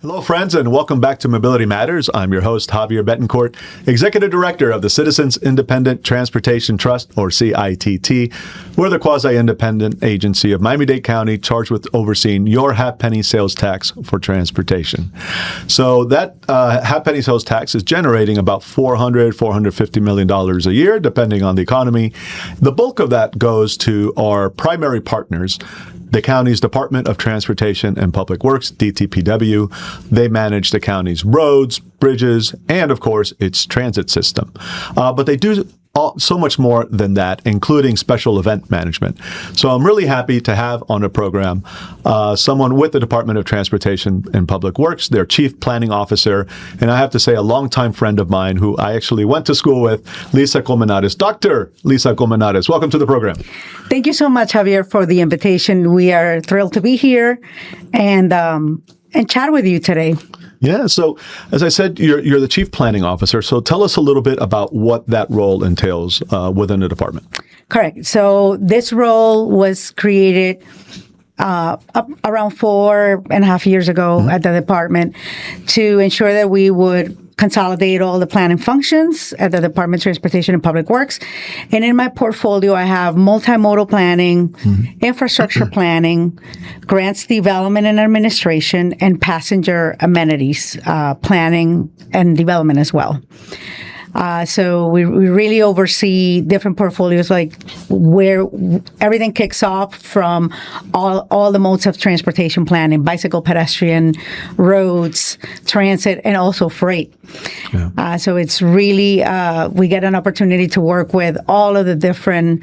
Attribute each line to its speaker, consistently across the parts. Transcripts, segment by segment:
Speaker 1: Hello, friends, and welcome back to Mobility Matters. I'm your host, Javier Betancourt, Executive Director of the Citizens Independent Transportation Trust, or CITT. We're the quasi-independent agency of Miami-Dade County charged with overseeing your half-penny sales tax for transportation. So that half-penny sales tax is generating about $450 million a year, depending on the economy. The bulk of that goes to our primary partners, the county's Department of Transportation and Public Works, DTPW. They manage the county's roads, bridges, and, of course, its transit system. But they do so much more than that, including special event management. So I'm really happy to have on the program someone with the Department of Transportation and Public Works, their Chief Planning Officer, and I have to say a longtime friend of mine who I actually went to school with, Lisa Colmenares. Dr. Lisa Colmenares, welcome to the program.
Speaker 2: Thank you so much, Javier, for the invitation. We are thrilled to be here and chat with you today.
Speaker 1: Yeah. So as I said, you're the Chief Planning Officer. So tell us a little bit about what that role entails within the department.
Speaker 2: Correct. So this role was created around 4.5 years ago at the department to ensure that we would consolidate all the planning functions at the Department of Transportation and Public Works. And in my portfolio, I have multimodal planning, infrastructure planning, grants development and administration, and passenger amenities planning and development as well. So we really oversee different portfolios, like where everything kicks off from all the modes of transportation planning: bicycle, pedestrian, roads, transit, and also freight. Yeah. So it's really, we get an opportunity to work with all of the different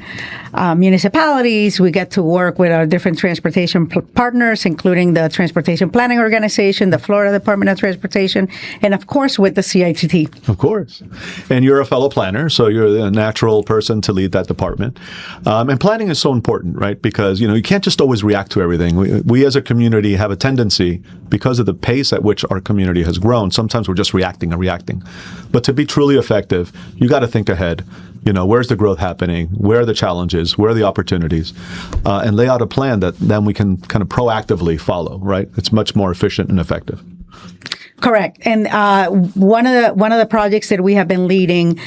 Speaker 2: municipalities. We get to work with our different transportation partners, including the Transportation Planning Organization, the Florida Department of Transportation, and of course with the CITT.
Speaker 1: Of course. And you're a fellow planner, so you're the natural person to lead that department. And planning is so important, right? Because, you can't just always react to everything. We as a community have a tendency, because of the pace at which our community has grown, sometimes we're just reacting. But to be truly effective, you got to think ahead. Where's the growth happening? Where are the challenges? Where are the opportunities? And lay out a plan that then we can kind of proactively follow, right? It's much more efficient and effective.
Speaker 2: Correct. And one of the projects that we have been leading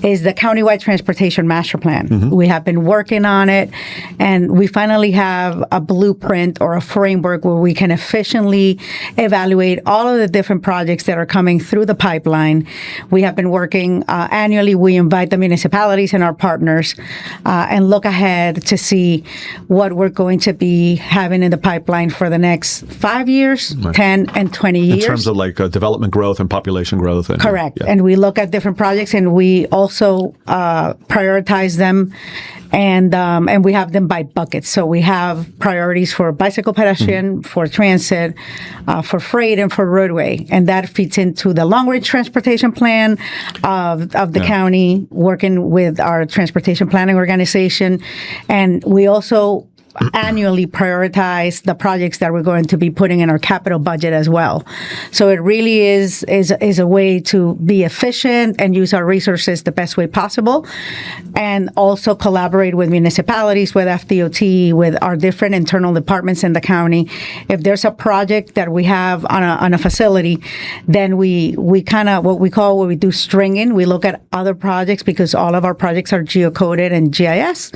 Speaker 2: is the Countywide Transportation Master Plan. We have been working on it, and we finally have a blueprint or a framework where we can efficiently evaluate all of the different projects that are coming through the pipeline. We have been working annually. We invite the municipalities and our partners and look ahead to see what we're going to be having in the pipeline for the next 5 years, right. 10 and 20 years.
Speaker 1: In terms of development growth and population growth.
Speaker 2: Correct. Yeah. And we look at different projects, and we also prioritize them, and we have them by buckets. So we have priorities for bicycle, pedestrian, for transit, for freight, and for roadway. And that fits into the long-range transportation plan of the county, working with our transportation planning organization. And we also annually prioritize the projects that we're going to be putting in our capital budget as well. So it really is a way to be efficient and use our resources the best way possible, and also collaborate with municipalities, with FDOT, with our different internal departments in the county. If there's a project that we have on a facility, then we kind of what we do stringing. We look at other projects because all of our projects are geocoded and GIS.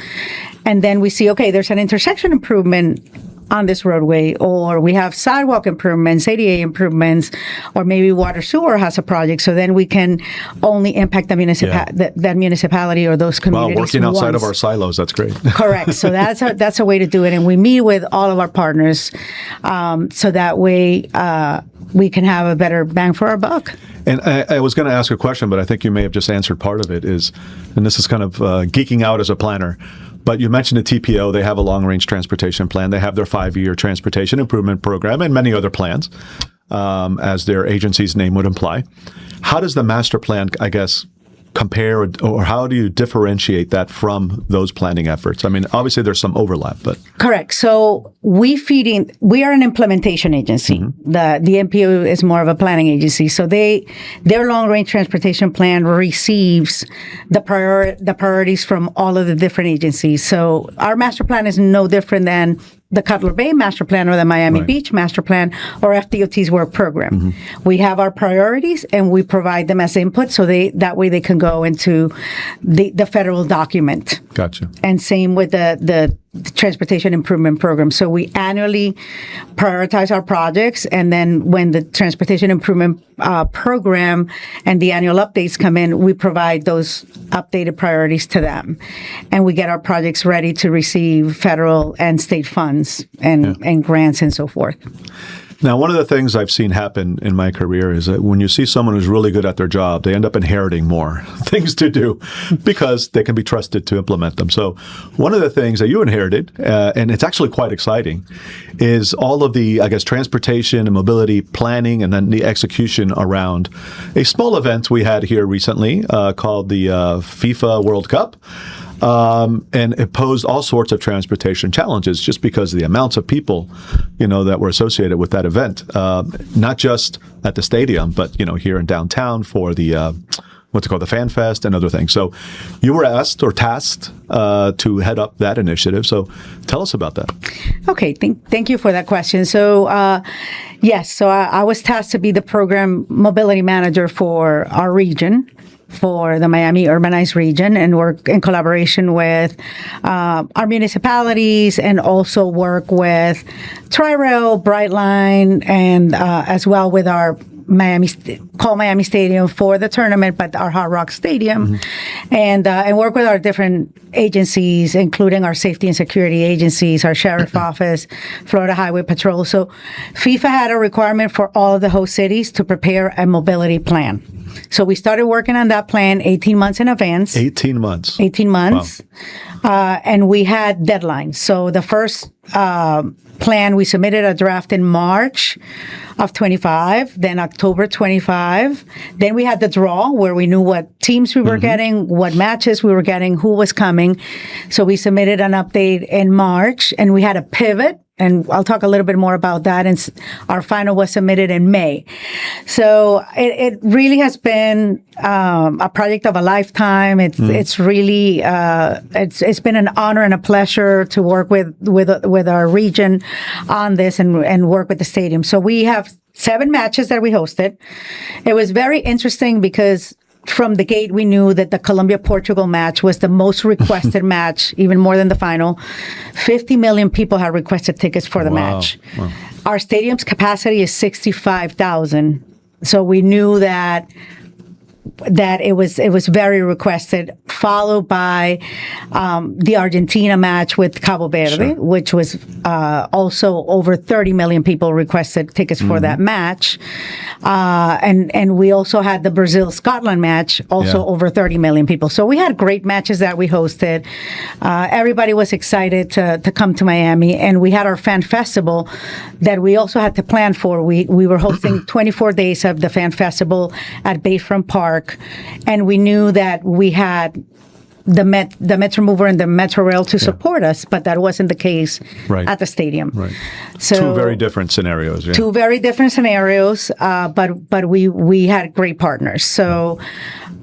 Speaker 2: And then we see, okay, there's an intersection improvement on this roadway, or we have sidewalk improvements, ADA improvements, or maybe water sewer has a project. So then we can only impact the that municipality or those communities.
Speaker 1: Wow, working outside of our silos, that's great.
Speaker 2: Correct. So that's a way to do it. And we meet with all of our partners so that way we can have a better bang for our buck.
Speaker 1: And I was going to ask a question, but I think you may have just answered part of it, and this is kind of geeking out as a planner. But you mentioned the TPO. They have a long-range transportation plan. They have their 5-year transportation improvement program and many other plans, as their agency's name would imply. How does the master plan, I guess, compare, or how do you differentiate that from those planning efforts? I mean, obviously there's some overlap, but.
Speaker 2: Correct. So we are an implementation agency. The MPO is more of a planning agency. So their long range transportation plan receives the priorities from all of the different agencies. So our master plan is no different than the Cutler Bay Master Plan or the Miami
Speaker 1: Right.
Speaker 2: Beach Master Plan or FDOT's work program. We have our priorities and we provide them as input so that way they can go into the federal document.
Speaker 1: Gotcha.
Speaker 2: And same with the Transportation Improvement Program. So we annually prioritize our projects, and then when the Transportation Improvement Program and the annual updates come in, we provide those updated priorities to them. And we get our projects ready to receive federal and state funds and grants and so forth.
Speaker 1: Now, one of the things I've seen happen in my career is that when you see someone who's really good at their job, they end up inheriting more things to do because they can be trusted to implement them. So one of the things that you inherited, and it's actually quite exciting, is all of the, I guess, transportation and mobility planning and then the execution around a small event we had here recently called the FIFA World Cup. And it posed all sorts of transportation challenges just because of the amounts of people, that were associated with that event. Not just at the stadium, but, here in downtown for the, what's it called, the Fan Fest and other things. So you were asked or tasked to head up that initiative. So tell us about that.
Speaker 2: Okay, thank you for that question. So, yes, so I was tasked to be the program mobility manager for our region, for the Miami urbanized region, and work in collaboration with our municipalities and also work with Tri-Rail, Brightline, and as well with our Miami Stadium for the tournament, but our Hard Rock Stadium, and work with our different agencies, including our safety and security agencies, our sheriff office, Florida Highway Patrol. So FIFA had a requirement for all of the host cities to prepare a mobility plan. So we started working on that plan 18 months in advance.
Speaker 1: 18 months.
Speaker 2: 18 months.
Speaker 1: Wow.
Speaker 2: And we had deadlines. So the first plan, we submitted a draft in March of 25, then October 25. Then we had the draw where we knew what teams we were getting, what matches we were getting, who was coming. So we submitted an update in March, and we had a pivot. And I'll talk a little bit more about that. And our final was submitted in May. So it really has been a project of a lifetime. It's really it's been an honor and a pleasure to work with our region on this and work with the stadium. So we have 7 matches that we hosted. It was very interesting because from the gate, we knew that the Colombia-Portugal match was the most requested match, even more than the final. 50 million people had requested tickets for the match. Wow. Our stadium's capacity is 65,000. So we knew that it was very requested, followed by the Argentina match with Cabo Verde, which was also over 30 million people requested tickets for that match. And we also had the Brazil-Scotland match, also over 30 million people. So we had great matches that we hosted. Everybody was excited to come to Miami, and we had our fan festival that we also had to plan for. We were hosting 24 days of the fan festival at Bayfront Park. And we knew that we had the Metro Mover and the Metro Rail to support us, but that wasn't the case at the stadium. Right. So
Speaker 1: 2 very different scenarios. Yeah.
Speaker 2: 2 very different scenarios, but we had great partners. So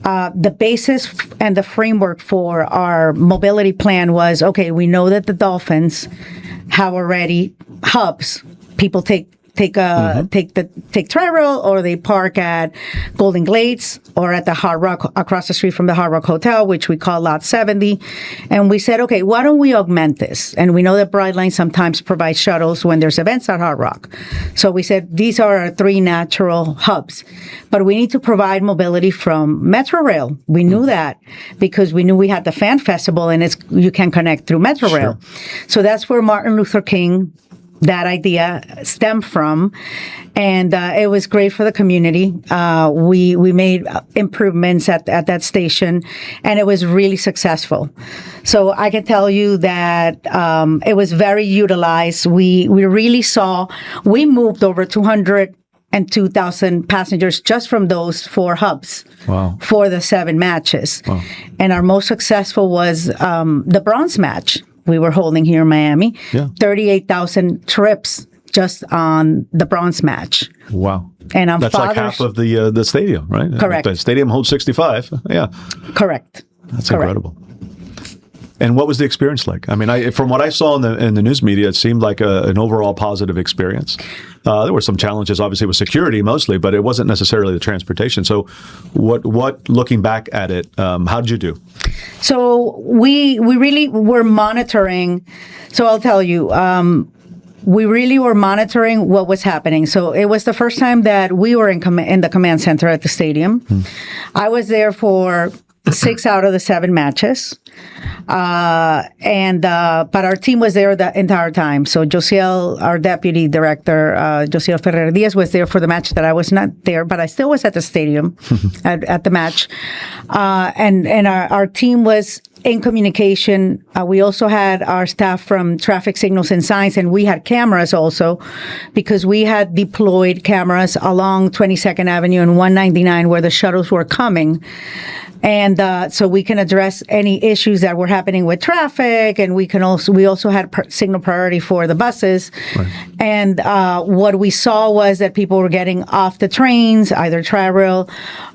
Speaker 2: the basis and the framework for our mobility plan was, okay, we know that the Dolphins have already hubs. People take Tri-Rail, or they park at Golden Glades or at the Hard Rock, across the street from the Hard Rock Hotel, which we call Lot 70. And we said, okay, why don't we augment this? And we know that Brightline sometimes provides shuttles when there's events at Hard Rock. So we said, these are our 3 natural hubs, but we need to provide mobility from Metro Rail. We knew that because we knew we had the Fan Festival, and you can connect through Metro Rail. So that's where Martin Luther King, that idea stemmed from, and it was great for the community. We made improvements at that station, and it was really successful. So I can tell you that it was very utilized. We really saw, we moved over 202,000 passengers just from those 4 hubs for the 7 matches. Wow. And our most successful was the bronze match we were holding here in Miami. 38,000 trips just on the bronze match.
Speaker 1: Wow.
Speaker 2: And on
Speaker 1: that's like half of the stadium, right?
Speaker 2: Correct.
Speaker 1: The stadium holds 65. Yeah.
Speaker 2: Correct.
Speaker 1: That's incredible. And what was the experience like? I mean, from what I saw in the news media, it seemed like an overall positive experience. There were some challenges, obviously, with security mostly, but it wasn't necessarily the transportation. So, what looking back at it, how did you do?
Speaker 2: So we really were monitoring. So I'll tell you. We really were monitoring what was happening. So it was the first time that we were in the command center at the stadium. I was there for 6 out of the 7 matches. But our team was there the entire time. So Josiel, our deputy director, Josiel Ferrer Diaz, was there for the match that I was not there, but I still was at the stadium at the match. And our team was in communication. We also had our staff from traffic signals and signs, and we had cameras also, because we had deployed cameras along 22nd Avenue and 199 where the shuttles were coming. And so we can address any issues that were happening with traffic, and we also had signal priority for the buses. Right. And what we saw was that people were getting off the trains, either Tri-Rail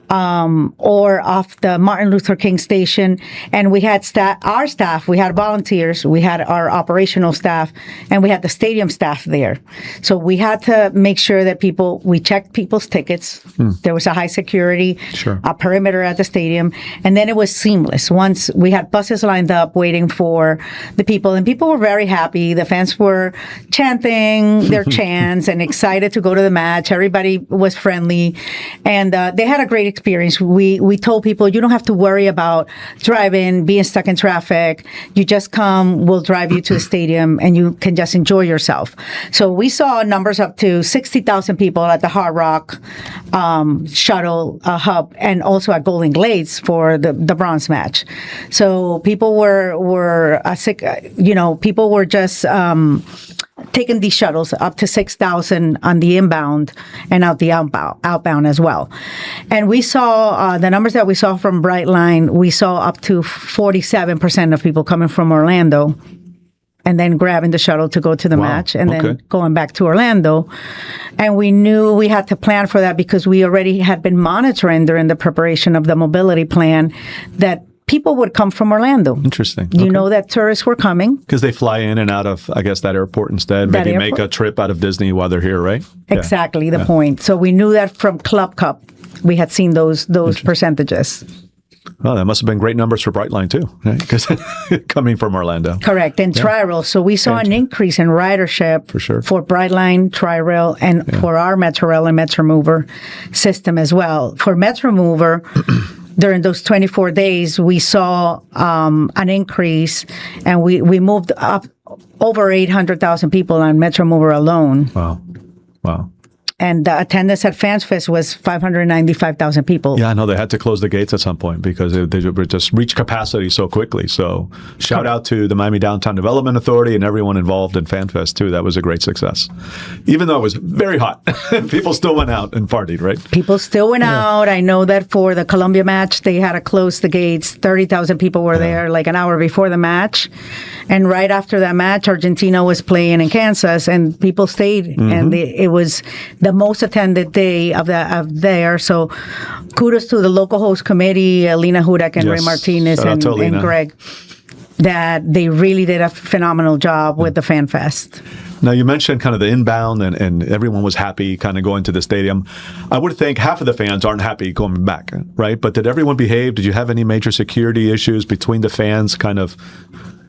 Speaker 2: or off the Martin Luther King station. And we had our staff, we had volunteers, we had our operational staff, and we had the stadium staff there. So we had to make sure that we checked people's tickets. There was a high security perimeter at the stadium. And then it was seamless. Once we had buses lined up waiting for the people, and people were very happy. The fans were chanting their chants and excited to go to the match. Everybody was friendly, and they had a great experience. We told people, you don't have to worry about driving, being stuck in traffic. You just come, we'll drive you to the stadium, and you can just enjoy yourself. So we saw numbers up to 60,000 people at the Hard Rock shuttle hub, and also at Golden Glades for the bronze match. So people were people were just taking these shuttles up to 6,000 on the inbound and out the outbound as well. And we saw the numbers that we saw from Brightline. We saw up to 47% of people coming from Orlando and then grabbing the shuttle to go to the match, and then going back to Orlando. And we knew we had to plan for that because we already had been monitoring during the preparation of the mobility plan that people would come from Orlando.
Speaker 1: Interesting.
Speaker 2: You know that tourists were coming.
Speaker 1: Because they fly in and out of, I guess, that airport instead. Maybe make a trip out of Disney while they're here, right?
Speaker 2: Exactly the point. So we knew that from Club Cup. We had seen those percentages.
Speaker 1: Well, that must have been great numbers for Brightline, too, right? Because coming from Orlando.
Speaker 2: Correct. And Tri-Rail. So we saw an increase in ridership for Brightline, Tri-Rail, and for our Metrorail and Metromover system as well. For Metromover, during those 24 days, we saw an increase, and we moved up over 800,000 people on Metromover alone.
Speaker 1: Wow.
Speaker 2: And the attendance at FansFest was 595,000 people.
Speaker 1: Yeah, I know they had to close the gates at some point because they were just reached capacity so quickly. So shout out to the Miami Downtown Development Authority and everyone involved in FanFest, too. That was a great success. Even though it was very hot, people still went out and partied, right?
Speaker 2: People still went out. I know that for the Colombia match, they had to close the gates. 30,000 people were there like an hour before the match. And right after that match, Argentina was playing in Kansas, and people stayed. And it was the most attended day of there. So kudos to the local host committee, Lena Hudak and Ray Martinez and Greg, that they really did a phenomenal job with the Fan Fest.
Speaker 1: Now, you mentioned kind of the inbound and everyone was happy kind of going to the stadium. I would think half of the fans aren't happy going back, right? But did everyone behave? Did you have any major security issues between the fans kind of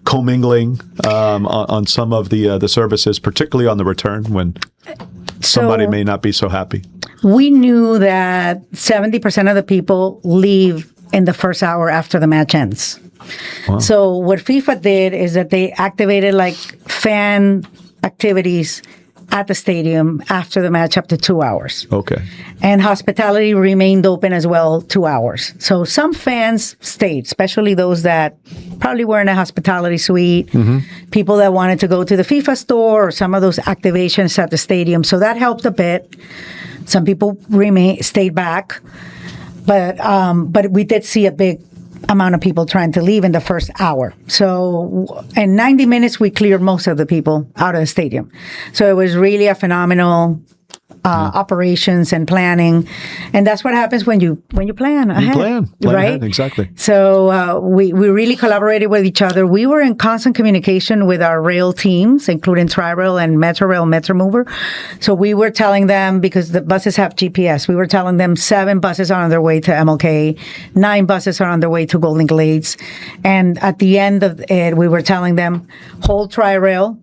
Speaker 1: commingling on some of the services, particularly on the return when somebody may not be so happy?
Speaker 2: We knew that 70% of the people leave in the first hour after the match ends. Wow. So what FIFA did is that they activated like fan activities at the stadium after the match up to 2 hours.
Speaker 1: Okay.
Speaker 2: And hospitality remained open as well 2 hours. So some fans stayed, especially those that probably were in a hospitality suite, people that wanted to go to the FIFA store or some of those activations at the stadium. So that helped a bit. Some people stayed back. But we did see a big amount of people trying to leave in the first hour. So in 90 minutes, we cleared most of the people out of the stadium. So it was really a phenomenal operations and planning, and that's what happens when you plan ahead.
Speaker 1: Plan
Speaker 2: right?
Speaker 1: ahead, exactly.
Speaker 2: So we really collaborated with each other. We were in constant communication with our rail teams, including Tri-Rail and Metrorail, Metromover. So we were telling them, because the buses have GPS, we were telling them 7 buses are on their way to MLK, 9 buses are on their way to Golden Glades, and at the end of it, we were telling them, hold Tri-Rail,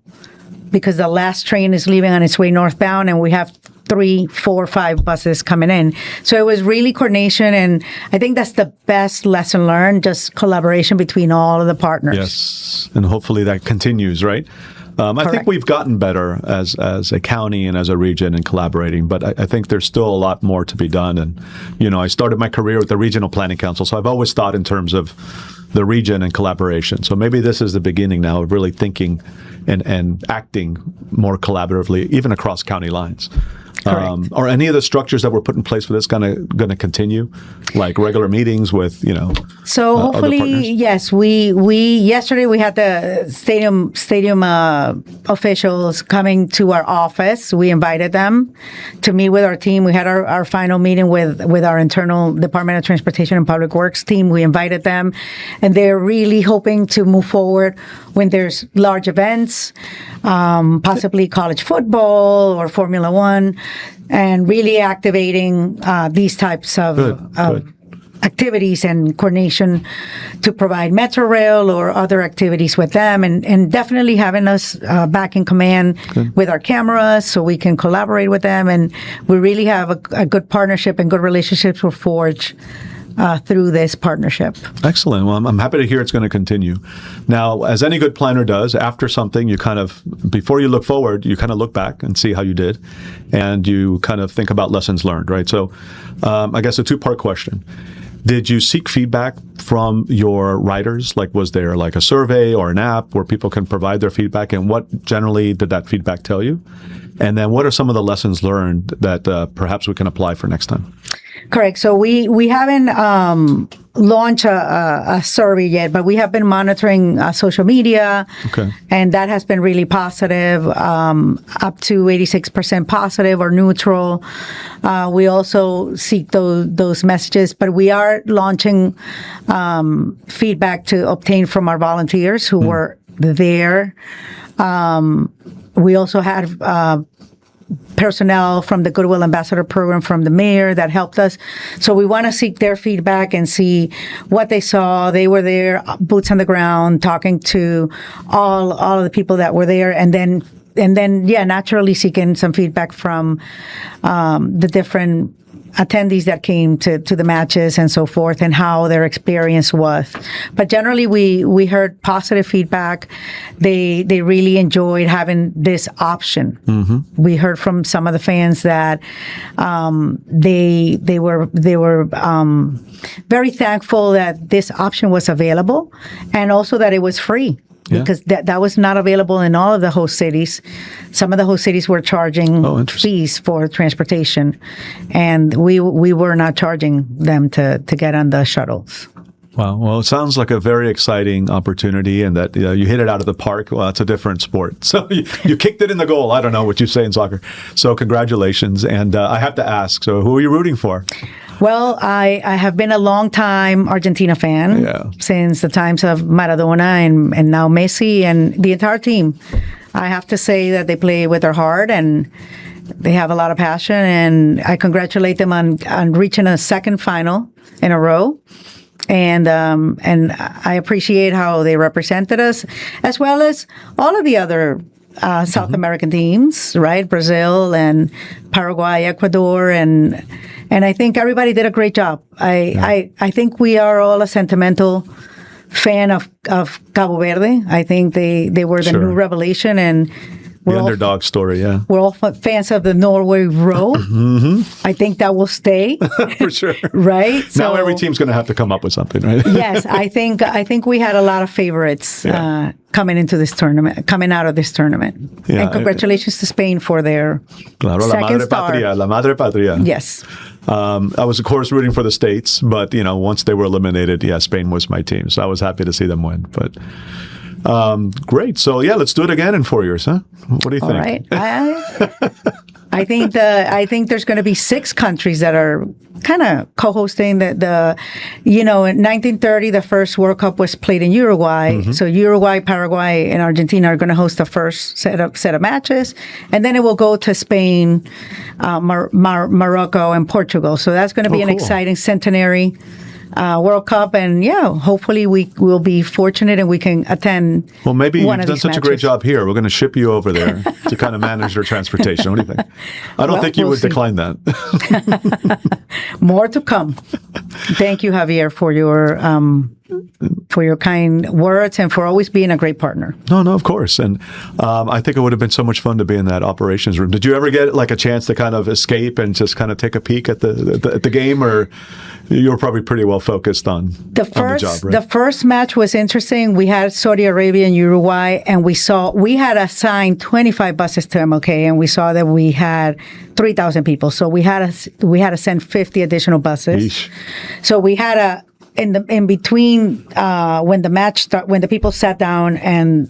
Speaker 2: because the last train is leaving on its way northbound, and we have 3, 4, 5 buses coming in. So it was really coordination, and I think that's the best lesson learned, just collaboration between all of the partners.
Speaker 1: Yes, and hopefully that continues, right? I think we've gotten better as a county and as a region in collaborating, but I think there's still a lot more to be done. And, I started my career with the Regional Planning Council, so I've always thought in terms of the region and collaboration. So maybe this is the beginning now of really thinking and acting more collaboratively, even across county lines. Are any of the structures that were put in place for this going to continue, like regular meetings with
Speaker 2: So hopefully,
Speaker 1: other partners?
Speaker 2: yes. We yesterday we had the stadium officials coming to our office. We invited them to meet with our team. We had our final meeting with our internal Department of Transportation and Public Works team. We invited them, and they're really hoping to move forward when there's large events, possibly college football or Formula One, and really activating these types of activities and coordination to provide Metrorail or other activities with them, and definitely having us back in command with our cameras so we can collaborate with them. And we really have a good partnership and good relationships were forged through this partnership.
Speaker 1: Excellent. Well, I'm happy to hear it's going to continue. Now, as any good planner does, after something, you kind of, before you look forward, you kind of look back and see how you did, and you kind of think about lessons learned, right? So I guess a 2-part question. Did you seek feedback from your riders? Like, was there like a survey or an app where people can provide their feedback? And what generally did that feedback tell you? And then what are some of the lessons learned that perhaps we can apply for next time?
Speaker 2: Correct. So we haven't launched a survey yet, but we have been monitoring social media, and that has been really positive, up to 86% positive or neutral. We also seek those messages, but we are launching feedback to obtain from our volunteers who were there. We also had personnel from the Goodwill Ambassador Program from the mayor that helped us. So we want to seek their feedback and see what they saw. They were there, boots on the ground, talking to all of the people that were there, and then naturally seeking some feedback from the different attendees that came to the matches and so forth, and how their experience was. But generally, we heard positive feedback. They really enjoyed having this option. Mm-hmm. We heard from some of the fans that they were very thankful that this option was available, and also that it was free. Because that was not available in all of the host cities. Some of the host cities were charging fees for transportation, and we were not charging them to get on the shuttles.
Speaker 1: Wow. Well, it sounds like a very exciting opportunity, and that you hit it out of the park. Well, it's a different sport. So you kicked it in the goal. I don't know what you say in soccer. So congratulations. And I have to ask, so who are you rooting for?
Speaker 2: Well, I have been a long-time Argentina fan since the times of Maradona and now Messi and the entire team. I have to say that they play with their heart, and they have a lot of passion, and I congratulate them on reaching a second final in a row. And I appreciate how they represented us, as well as all of the other South American teams, right? Brazil and Paraguay, Ecuador, and I think everybody did a great job. I think we are all a sentimental fan of Cabo Verde. I think they were the new revelation, and
Speaker 1: the underdog story,
Speaker 2: we're all fans of the Norway Row. I think that will stay.
Speaker 1: For sure.
Speaker 2: Right?
Speaker 1: Now every team's going to have to come up with something, right?
Speaker 2: Yes, I think we had a lot of favorites coming out of this tournament.
Speaker 1: Yeah,
Speaker 2: and congratulations to Spain for their second star.
Speaker 1: La Madre Patria.
Speaker 2: Yes.
Speaker 1: I was, of course, rooting for the States, but, once they were eliminated, Spain was my team. So I was happy to see them win. But great. So, let's do it again in 4 years, huh? What do you think?
Speaker 2: All right. I think there's going to be 6 countries that are kind of co-hosting the in 1930 the first World Cup was played in Uruguay. So Uruguay, Paraguay, and Argentina are going to host the first set of matches, and then it will go to Spain, Morocco, and Portugal. So that's going to be an exciting centenary World Cup, and hopefully we will be fortunate and we can attend.
Speaker 1: Well, maybe
Speaker 2: you've
Speaker 1: done such a great job here. We're going to ship you over there to kind of manage your transportation. What do you think? I don't think you would decline that.
Speaker 2: More to come. Thank you, Javier, for your kind words and for always being a great partner.
Speaker 1: No, of course. And I think it would have been so much fun to be in that operations room. Did you ever get like a chance to kind of escape and just kind of take a peek at the game, or you were probably pretty well focused on the job, right?
Speaker 2: The first match was interesting. We had Saudi Arabia and Uruguay, and we had assigned 25 buses to MLK, and we saw that we had 3,000 people. So we had to send 50 additional buses.
Speaker 1: Yeesh.
Speaker 2: So we had in between when the match when the people sat down and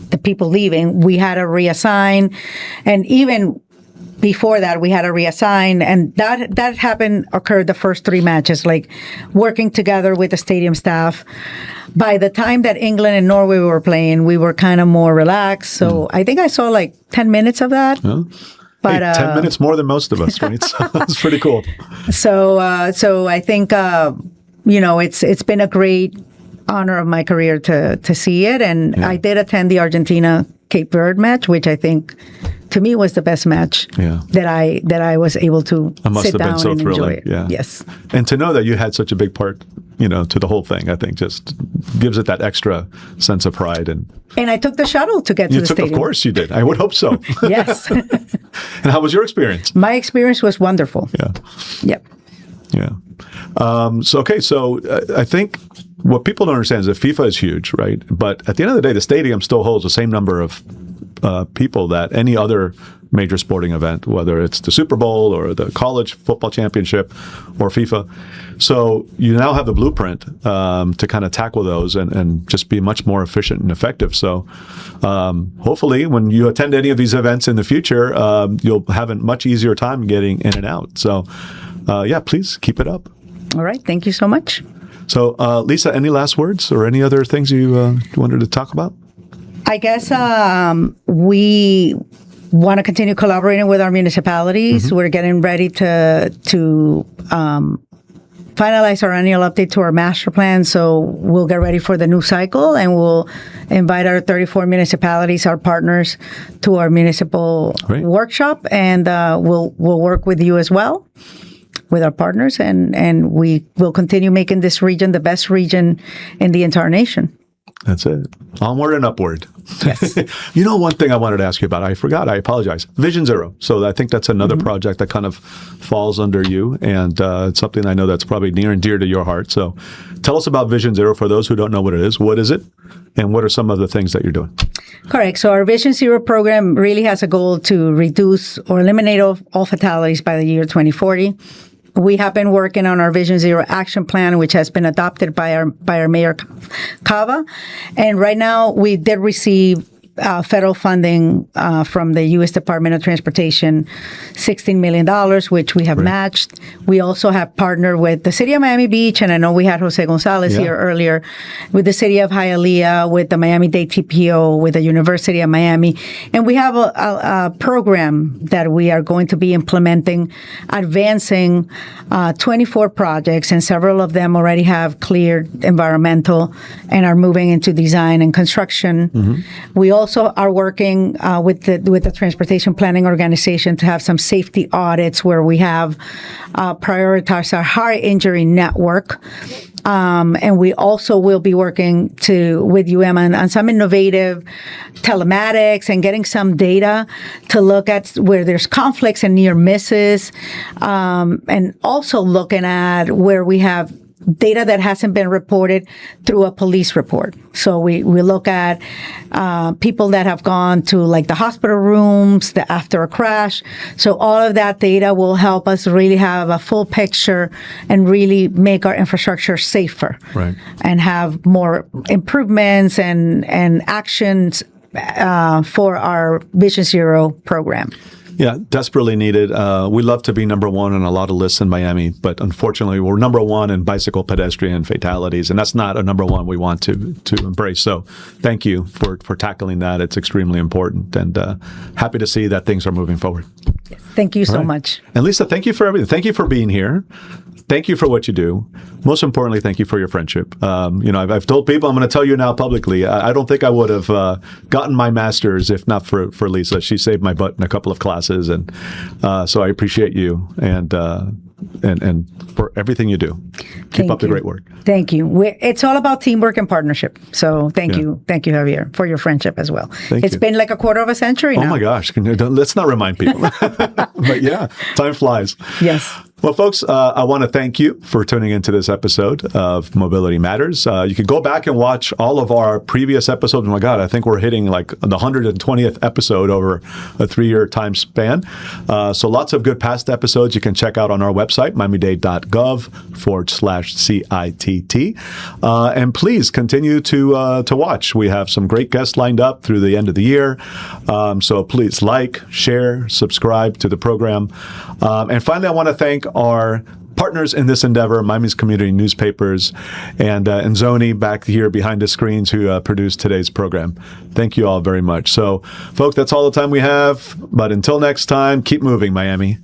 Speaker 2: the people leaving, we had to reassign, and even before that, we had to reassign, and that occurred the first 3 matches, like working together with the stadium staff. By the time that England and Norway were playing, we were kind of more relaxed. So I think I saw like 10 minutes of that.
Speaker 1: Yeah. But 10 minutes more than most of us, right? So that's pretty cool.
Speaker 2: So I think it's been a great honor of my career to see it, and I did attend the Argentina Cape Verde match, which I think, to me, was the best match that I was able to sit down and enjoy it.
Speaker 1: Yeah.
Speaker 2: Yes.
Speaker 1: And to know that you had such a big part, to the whole thing, I think just gives it that extra sense of pride. And
Speaker 2: I took the shuttle to get to the stadium.
Speaker 1: Of course you did. I would hope so.
Speaker 2: Yes.
Speaker 1: And how was your experience?
Speaker 2: My experience was wonderful.
Speaker 1: Yeah.
Speaker 2: Yep.
Speaker 1: Yeah. So I think what people don't understand is that FIFA is huge, right? But at the end of the day, the stadium still holds the same number of people that any other major sporting event, whether it's the Super Bowl or the college football championship or FIFA. So you now have the blueprint to kind of tackle those and just be much more efficient and effective. So hopefully when you attend any of these events in the future, you'll have a much easier time getting in and out. So please keep it up.
Speaker 2: All right. Thank you so much.
Speaker 1: So Lisa, any last words or any other things you wanted to talk about?
Speaker 2: I guess we want to continue collaborating with our municipalities. Mm-hmm. We're getting ready to finalize our annual update to our master plan. So we'll get ready for the new cycle, and we'll invite our 34 municipalities, our partners, to our municipal workshop, and we'll work with you as well, with our partners, and we will continue making this region the best region in the entire nation.
Speaker 1: That's it. Onward and upward.
Speaker 2: Yes.
Speaker 1: One thing I wanted to ask you about, I forgot, I apologize. Vision Zero. So I think that's another project that kind of falls under you, and it's something I know that's probably near and dear to your heart. So tell us about Vision Zero for those who don't know what it is. What is it? And what are some of the things that you're doing?
Speaker 2: Correct. So our Vision Zero program really has a goal to reduce or eliminate all fatalities by the year 2040. We have been working on our Vision Zero action plan, which has been adopted by our Mayor Cava. And right now, we did receive federal funding from the U.S. Department of Transportation, $16 million, which we have matched. We also have partnered with the City of Miami Beach, and I know we had Jose Gonzalez here earlier, with the City of Hialeah, with the Miami-Dade TPO, with the University of Miami. And we have a program that we are going to be implementing, advancing 24 projects, and several of them already have cleared environmental and are moving into design and construction. Mm-hmm. We also are working with the Transportation Planning Organization to have some safety audits where we have prioritized our high injury network. And we also will be working with UM on some innovative telematics and getting some data to look at where there's conflicts and near misses, and also looking at where we have data that hasn't been reported through a police report. So we look at people that have gone to like the hospital rooms after a crash. So all of that data will help us really have a full picture and really make our infrastructure safer, and have more improvements and actions for our Vision Zero program.
Speaker 1: Yeah, desperately needed. We love to be number one on a lot of lists in Miami, but unfortunately, we're number one in bicycle pedestrian fatalities, and that's not a number one we want to embrace. So, thank you for tackling that. It's extremely important, and happy to see that things are moving forward.
Speaker 2: Thank you so much.
Speaker 1: And Lisa, thank you for everything. Thank you for being here. Thank you for what you do. Most importantly, thank you for your friendship. I've told people, I'm going to tell you now publicly, I don't think I would have gotten my master's if not for Lisa. She saved my butt in a couple of classes, and so I appreciate you and for everything you do. Keep up the great work.
Speaker 2: Thank you. It's all about teamwork and partnership. So thank you, Javier, for your friendship as well. It's been like a quarter of a century now.
Speaker 1: Oh my gosh! Let's not remind people. But yeah, time flies.
Speaker 2: Yes.
Speaker 1: Well, folks, I want to thank you for tuning into this episode of Mobility Matters. You can go back and watch all of our previous episodes. Oh my God, I think we're hitting like the 120th episode over a 3-year time span. So lots of good past episodes you can check out on our website, miamidade.gov/CITT. And please continue to watch. We have some great guests lined up through the end of the year. So please like, share, subscribe to the program. And finally, I want to thank our partners in this endeavor, Miami's community newspapers, and Zoni back here behind the screens who produced today's program. Thank you all very much. So, folks, that's all the time we have. But until next time, keep moving, Miami.